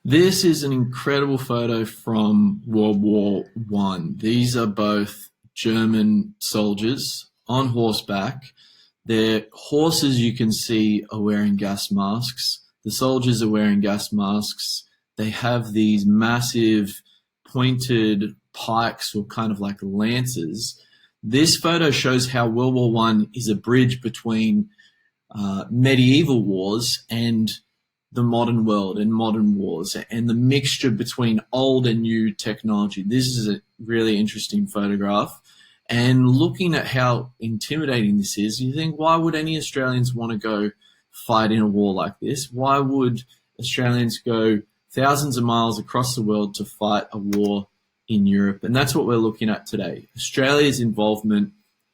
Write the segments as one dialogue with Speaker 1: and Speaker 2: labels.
Speaker 1: This is an incredible photo from World War One. These are both German soldiers on horseback. Their horses, you can see, are wearing gas masks. The soldiers are wearing gas masks. They have these massive pointed pikes, or kind of like lances. This photo shows how World War One is a bridge between medieval wars and the modern world and modern wars, and the mixture between old and new technology. This is a really interesting photograph. And looking at how intimidating this is, you think, why would any Australians want to go fight in a war like this? Why would Australians go thousands of miles across the world to fight a war in Europe? And that's what we're looking at today, Australia's involvement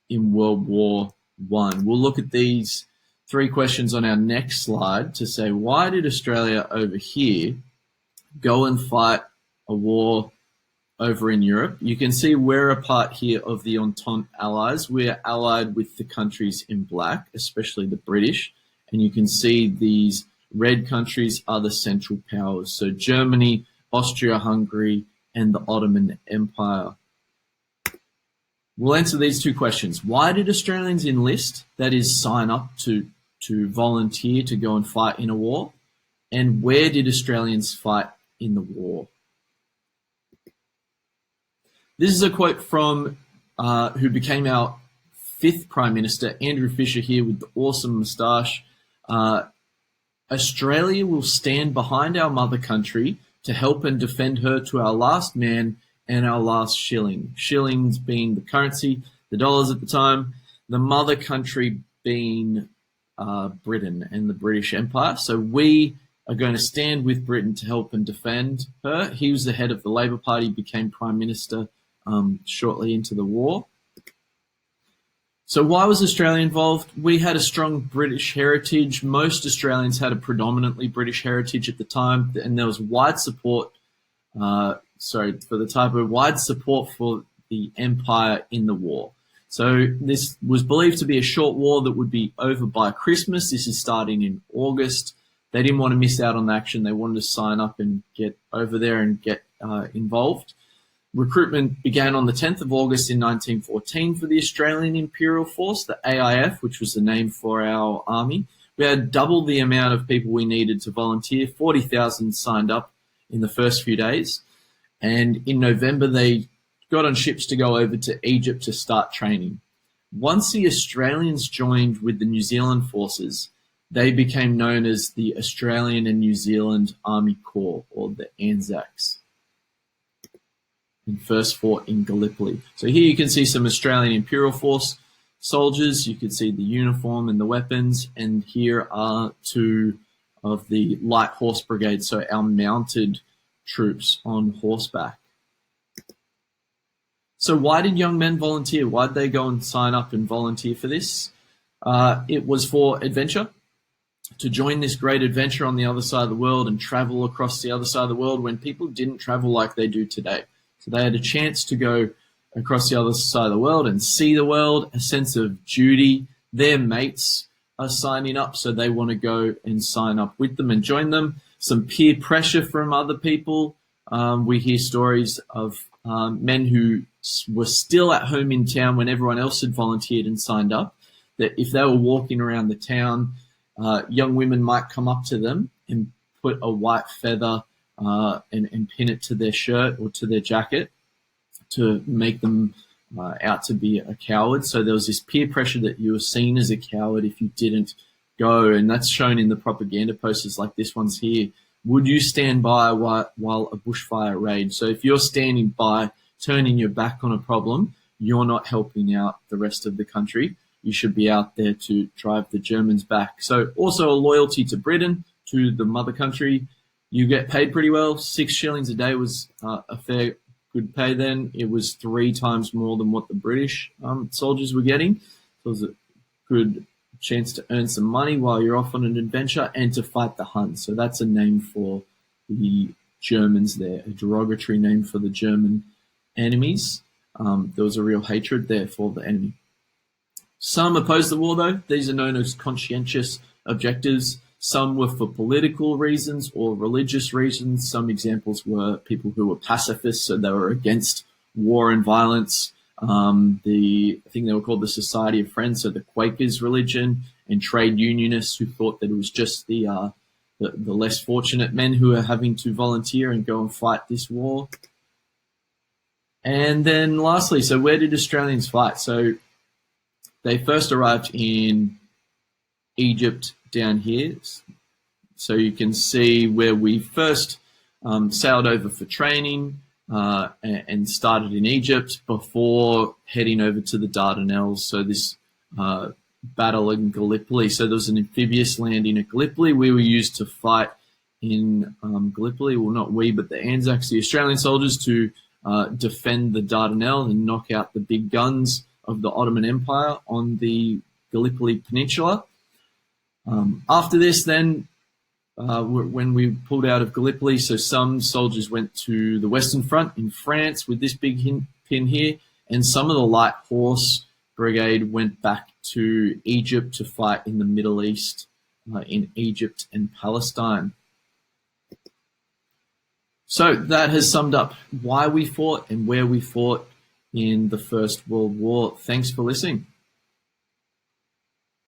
Speaker 1: in World War One. We'll look at these three questions on our next slide to say, why did Australia over here go and fight a war over in Europe? You can see we're a part here of the Entente allies. We're allied with the countries in black, especially the British. And you can see these red countries are the Central Powers. So Germany, Austria-Hungary, and the Ottoman Empire. We'll answer these two questions. Why did Australians enlist, that is, sign up to volunteer to go and fight in a war? And where did Australians fight in the war? This is a quote from who became our fifth Prime Minister, Andrew Fisher, here with the awesome moustache. Australia will stand behind our mother country to help and defend her to our last man and our last shilling. Shillings being the currency, the dollars at the time, the mother country being Britain and the British Empire. So we are going to stand with Britain to help and defend her. He was the head of the Labor Party, became Prime Minister shortly into the war. So why was Australia involved? We had a strong British heritage. Most Australians had a predominantly British heritage at the time, and there was wide support wide support for the empire in the war. So this was believed to be a short war that would be over by Christmas. This is starting in August. They didn't want to miss out on the action. They wanted to sign up and get over there and get involved. Recruitment began on the 10th of August in 1914 for the Australian Imperial Force, the AIF, which was the name for our army. We had double the amount of people we needed to volunteer. 40,000 signed up in the first few days. And in November, they got on ships to go over to Egypt to start training. Once the Australians joined with the New Zealand forces, they became known as the Australian and New Zealand Army Corps, or the ANZACs, and first fought in Gallipoli. So here you can see some Australian Imperial Force soldiers. You can see the uniform and the weapons, and here are two of the Light Horse Brigade, so our mounted troops on horseback. So why did young men volunteer? Why did they go and sign up and volunteer for this? It was for adventure, to join this great adventure on the other side of the world and travel across the other side of the world when people didn't travel like they do today. So they had a chance to go across the other side of the world and see the world, a sense of duty. Their mates are signing up, so they want to go and sign up with them and join them. Some peer pressure from other people. We hear stories of men who were still at home in town when everyone else had volunteered and signed up, that if they were walking around the town, young women might come up to them and put a white feather and pin it to their shirt or to their jacket to make them out to be a coward. So there was this peer pressure that you were seen as a coward if you didn't go, and that's shown in the propaganda posters like this one's here. Would you stand by while a bushfire raged? So if you're standing by, turning your back on a problem, you're not helping out the rest of the country. You should be out there to drive the Germans back. So also a loyalty to Britain, to the mother country. You get paid pretty well. 6 shillings a day was a fair good pay then. It was 3 times more than what the British soldiers were getting. So it was a good chance to earn some money while you're off on an adventure and to fight the Huns. So that's a name for the Germans there, a derogatory name for the German enemies. There was a real hatred there for the enemy. Some opposed the war, though. These are known as conscientious objectives. Some were for political reasons or religious reasons. Some examples were people who were pacifists, so they were against war and violence. I think they were called the Society of Friends, so the Quakers religion, and trade unionists who thought that it was just the less fortunate men who are having to volunteer and go and fight this war. And then lastly, so where did Australians fight? So they first arrived in Egypt down here. So you can see where we first sailed over for training and started in Egypt before heading over to the Dardanelles. So this battle in Gallipoli. So there was an amphibious landing at Gallipoli. We were used to fight in Gallipoli. Well, not we, but the Anzacs, the Australian soldiers, to defend the Dardanelles and knock out the big guns of the Ottoman Empire on the Gallipoli Peninsula. After this, then, when we pulled out of Gallipoli, so some soldiers went to the Western Front in France with this big pin here, and some of the light horse brigade went back to Egypt to fight in the Middle East, in Egypt and Palestine. So that has summed up why we fought and where we fought in the First World War. Thanks for listening.